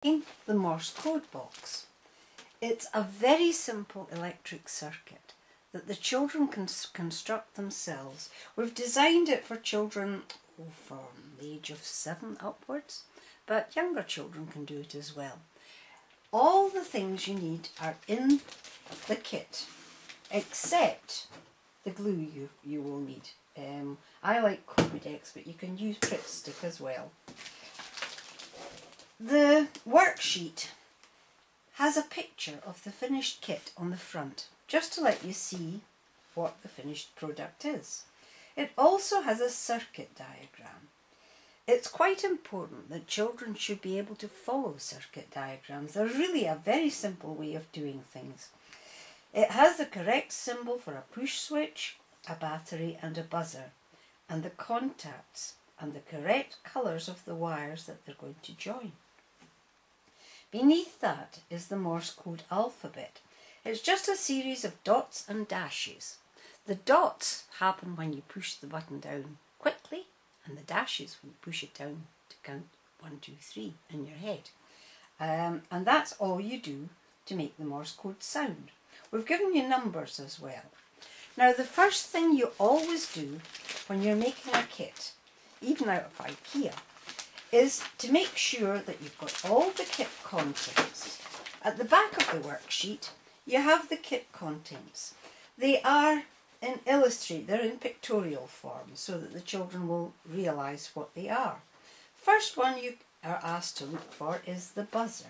In the Morse code box. It's a very simple electric circuit that the children can construct themselves. We've designed it for children from the age of 7 upwards, but younger children can do it as well. All the things you need are in the kit, except the glue you will need. I like Copidex, but you can use Pritt Stick as well. The worksheet has a picture of the finished kit on the front, just to let you see what the finished product is. It also has a circuit diagram. It's quite important that children should be able to follow circuit diagrams. They're really a very simple way of doing things. It has the correct symbol for a push switch, a battery and a buzzer, and the contacts and the correct colours of the wires that they're going to join. Beneath that is the Morse code alphabet. It's just a series of dots and dashes. The dots happen when you push the button down quickly, and the dashes when you push it down to count 1, 2, 3 in your head. And that's all you do to make the Morse code sound. We've given you numbers as well. Now, the first thing you always do when you're making a kit, even out of IKEA, is to make sure that you've got all the kit contents. At the back of the worksheet, you have the kit contents. They are they're in pictorial form so that the children will realise what they are. First one you are asked to look for is the buzzer.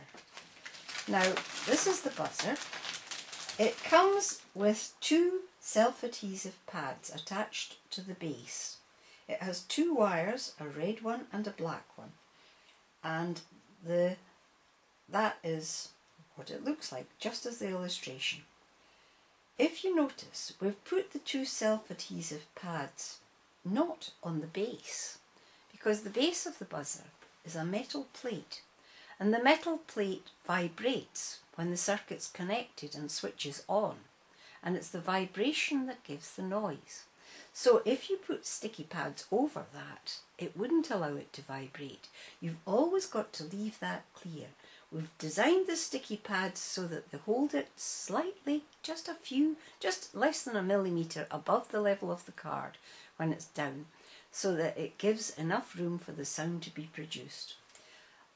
Now, this is the buzzer. It comes with 2 self-adhesive pads attached to the base. It has 2 wires, a red one and a black one, and that is what it looks like, just as the illustration. If you notice, we've put the 2 self-adhesive pads not on the base, because the base of the buzzer is a metal plate, and the metal plate vibrates when the circuit's connected and switches on, and it's the vibration that gives the noise. So if you put sticky pads over that, it wouldn't allow it to vibrate. You've always got to leave that clear. We've designed the sticky pads so that they hold it slightly, just less than a millimetre above the level of the card when it's down, so that it gives enough room for the sound to be produced.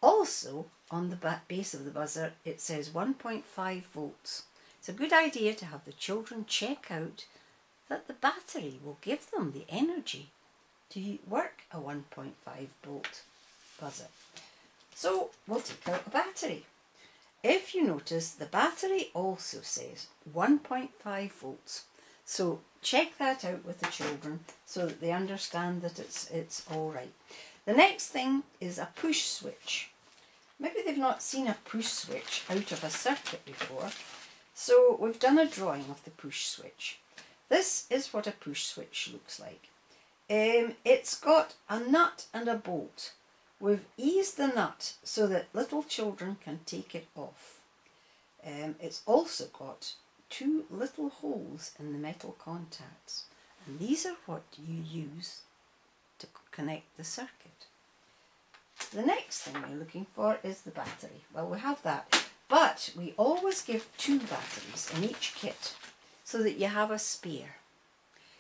Also, on the base of the buzzer, it says 1.5 volts. It's a good idea to have the children check out that the battery will give them the energy to work a 1.5 volt buzzer. So we'll take out the battery. If you notice, the battery also says 1.5 volts. So check that out with the children so that they understand that it's all right. The next thing is a push switch. Maybe they've not seen a push switch out of a circuit before, so we've done a drawing of the push switch. This is what a push switch looks like. It's got a nut and a bolt. We've eased the nut so that little children can take it off. It's also got 2 little holes in the metal contacts, and these are what you use to connect the circuit. The next thing you're looking for is the battery. Well, we have that, but we always give 2 batteries in each kit, so that you have a spare.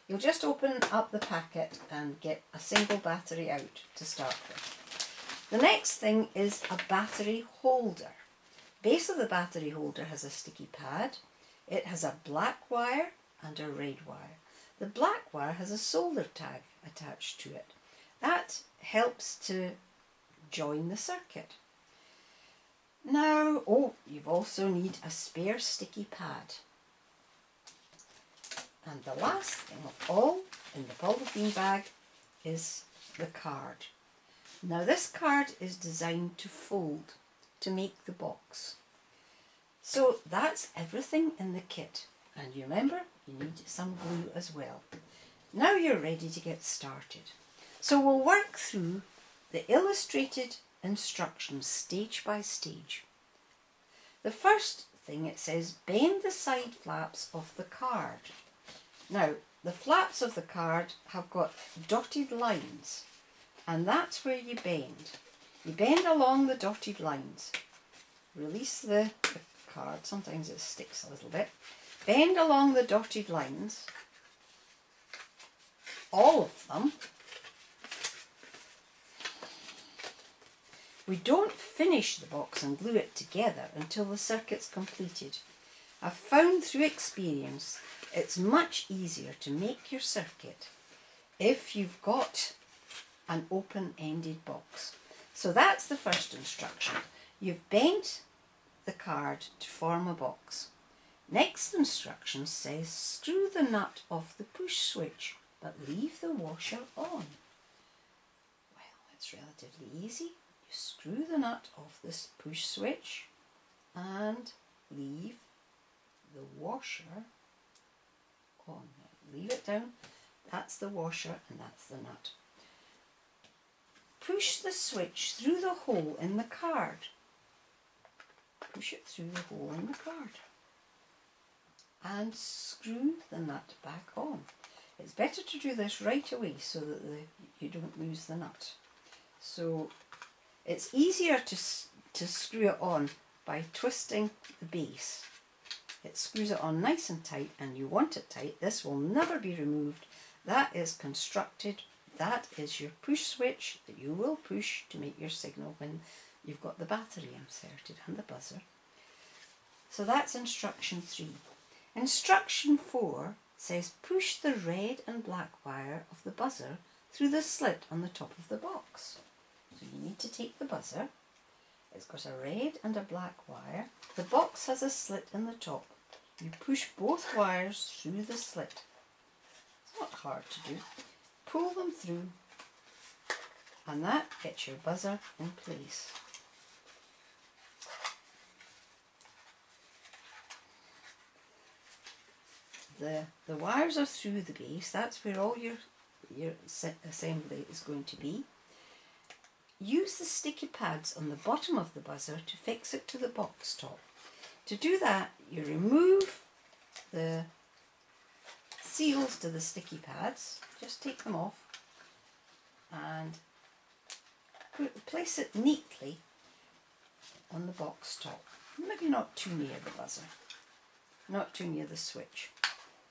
You'll just open up the packet and get a single battery out to start with. The next thing is a battery holder. Base of the battery holder has a sticky pad. It has a black wire and a red wire. The black wire has a solder tag attached to it. That helps to join the circuit. Now, you also need a spare sticky pad. And the last thing of all in the polythene bag is the card. Now, this card is designed to fold to make the box. So that's everything in the kit. And you remember, you need some glue as well. Now you're ready to get started. So we'll work through the illustrated instructions stage by stage. The first thing, it says bend the side flaps of the card. Now, the flaps of the card have got dotted lines, and that's where you bend. You bend along the dotted lines. release the card. Sometimes it sticks a little bit. Bend along the dotted lines, all of them. We don't finish the box and glue it together until the circuit's completed. I've found through experience it's much easier to make your circuit if you've got an open-ended box. So that's the first instruction. You've bent the card to form a box. Next instruction says screw the nut off the push switch but leave the washer on. Well, it's relatively easy. You screw the nut off this push switch and leave the washer on. Leave it down. That's the washer and that's the nut. Push the switch through the hole in the card. Push it through the hole in the card. And screw the nut back on. It's better to do this right away so that you don't lose the nut. So it's easier to screw it on by twisting the base. It screws it on nice and tight, and you want it tight. This will never be removed. That is constructed. That is your push switch that you will push to make your signal when you've got the battery inserted and the buzzer. So that's instruction 3. Instruction 4 says push the red and black wire of the buzzer through the slit on the top of the box. So you need to take the buzzer. It's got a red and a black wire. The box has a slit in the top. You push both wires through the slit. It's not hard to do. Pull them through and that gets your buzzer in place. The wires are through the base. That's where all your assembly is going to be. Use the sticky pads on the bottom of the buzzer to fix it to the box top. To do that, you remove the seals to the sticky pads. Just take them off and place it neatly on the box top. Maybe not too near the buzzer, not too near the switch.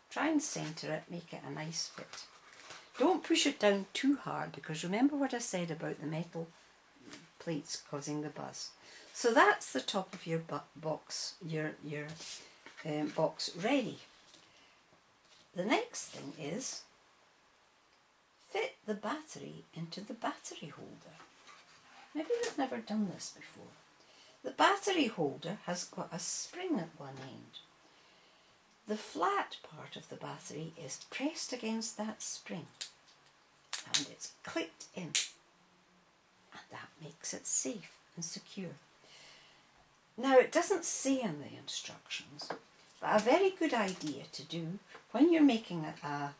Try and centre it, make it a nice fit. Don't push it down too hard because remember what I said about the metal plates causing the buzz. So that's the top of your box, your box ready. The next thing is fit the battery into the battery holder. Maybe you've never done this before. The battery holder has got a spring at one end. The flat part of the battery is pressed against that spring and it's clicked in, and that makes it safe and secure. Now it doesn't say in the instructions, but a very good idea to do when you're making a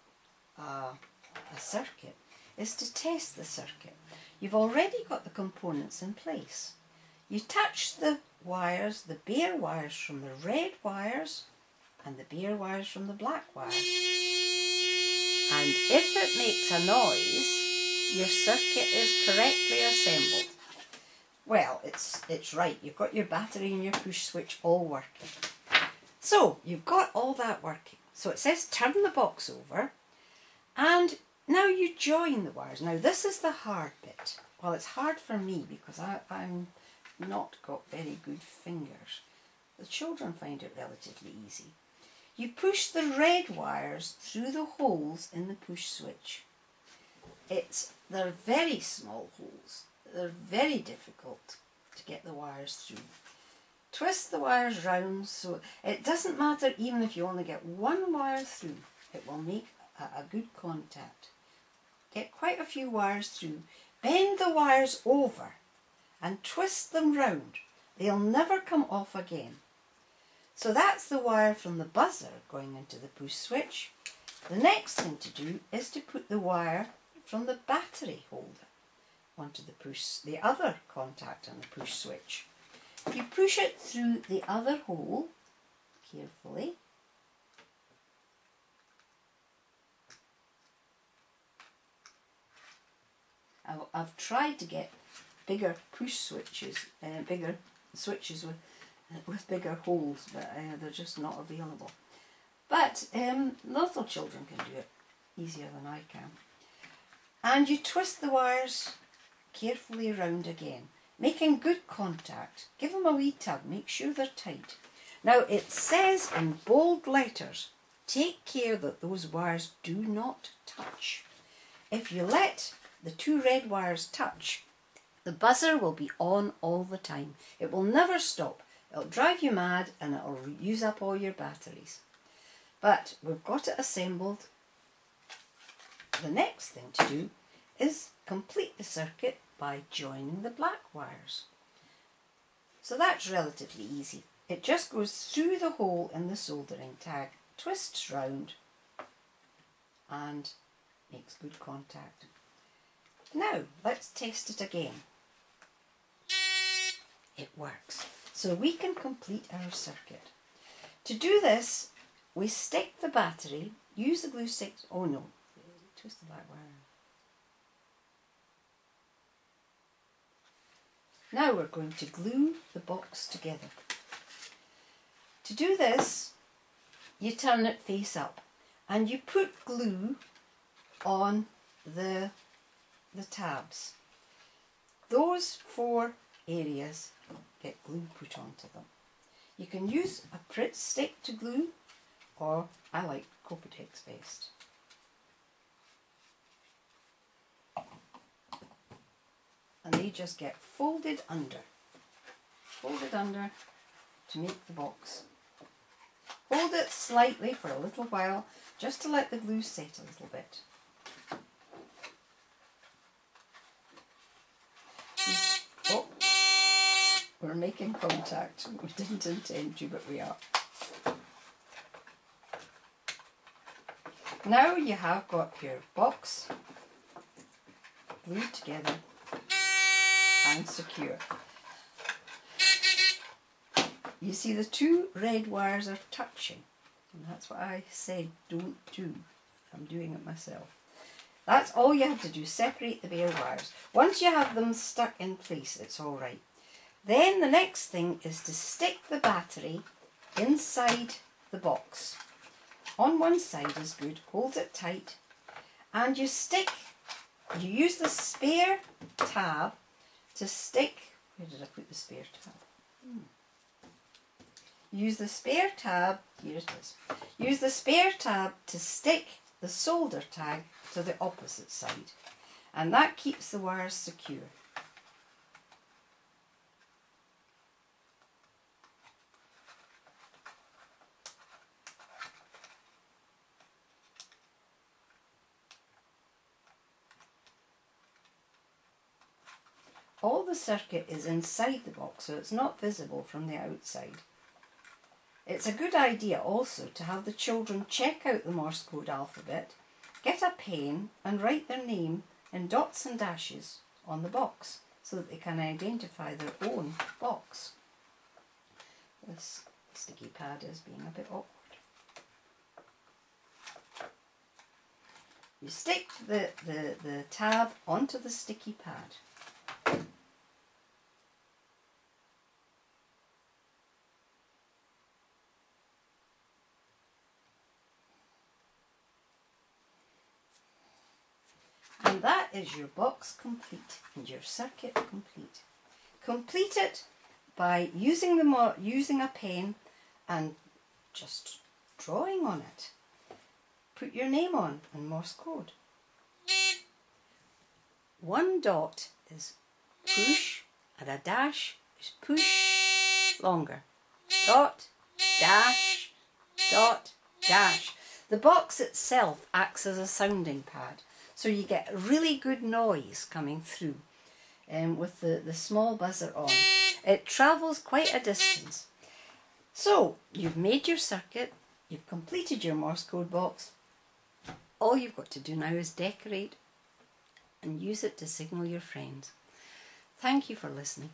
circuit is to test the circuit. You've already got the components in place. You touch the wires, the bare wires from the red wires and the bare wires from the black wires. And if it makes a noise, your circuit is correctly assembled. Well, it's right. You've got your battery and your push switch all working. So you've got all that working. So it says turn the box over and now you join the wires. Now this is the hard bit. Well, it's hard for me because I'm not got very good fingers. The children find it relatively easy. You push the red wires through the holes in the push switch. They're very small holes. They're very difficult to get the wires through. Twist the wires round so it doesn't matter even if you only get one wire through. It will make a good contact. Get quite a few wires through. Bend the wires over and twist them round. They'll never come off again. So that's the wire from the buzzer going into the push switch. The next thing to do is to put the wire from the battery holder onto the other contact on the push switch. You push it through the other hole carefully. I've tried to get bigger push switches, bigger switches with bigger holes, but they're just not available. But little children can do it easier than I can. And you twist the wires carefully around again, making good contact. Give them a wee tug, make sure they're tight. Now it says in bold letters, take care that those wires do not touch. If you let the two red wires touch, the buzzer will be on all the time. It will never stop. It'll drive you mad and it'll use up all your batteries. But we've got it assembled. The next thing to do is complete the circuit by joining the black wires. So that's relatively easy. It just goes through the hole in the soldering tag, twists round and makes good contact. Now let's test it again. It works. So we can complete our circuit. To do this, we stick the battery, use the glue stick, oh no, twist the black wire. Now we're going to glue the box together. To do this, you turn it face up and you put glue on the tabs. Those 4 areas get glue put onto them. You can use a Pritt stick to glue, or I like Copatex best. And they just get folded under to make the box. Hold it slightly for a little while, just to let the glue set a little bit. Oh, we're making contact. We didn't intend to, but we are. Now you have got your box glued together and secure. You see the 2 red wires are touching, and that's what I said don't do. I'm doing it myself. That's all you have to do, separate the bare wires. Once you have them stuck in place, it's all right. Then the next thing is to stick the battery inside the box. On one side is good, hold it tight, and you use the spare tab to stick, where did I put the spare tab? Use the spare tab, here it is. Use the spare tab to stick the solder tag to the opposite side, and that keeps the wires secure. All the circuit is inside the box, so it's not visible from the outside. It's a good idea also to have the children check out the Morse code alphabet, get a pen and write their name in dots and dashes on the box so that they can identify their own box. This sticky pad is being a bit awkward. You stick the tab onto the sticky pad. And that is your box complete and your circuit complete. Complete it by using a pen and just drawing on it. Put your name on in Morse code. 1 dot is push and a dash is push longer. Dot, dash, dot, dash. The box itself acts as a sounding pad. So you get really good noise coming through with the small buzzer on. It travels quite a distance. So you've made your circuit, you've completed your Morse code box. All you've got to do now is decorate and use it to signal your friends. Thank you for listening.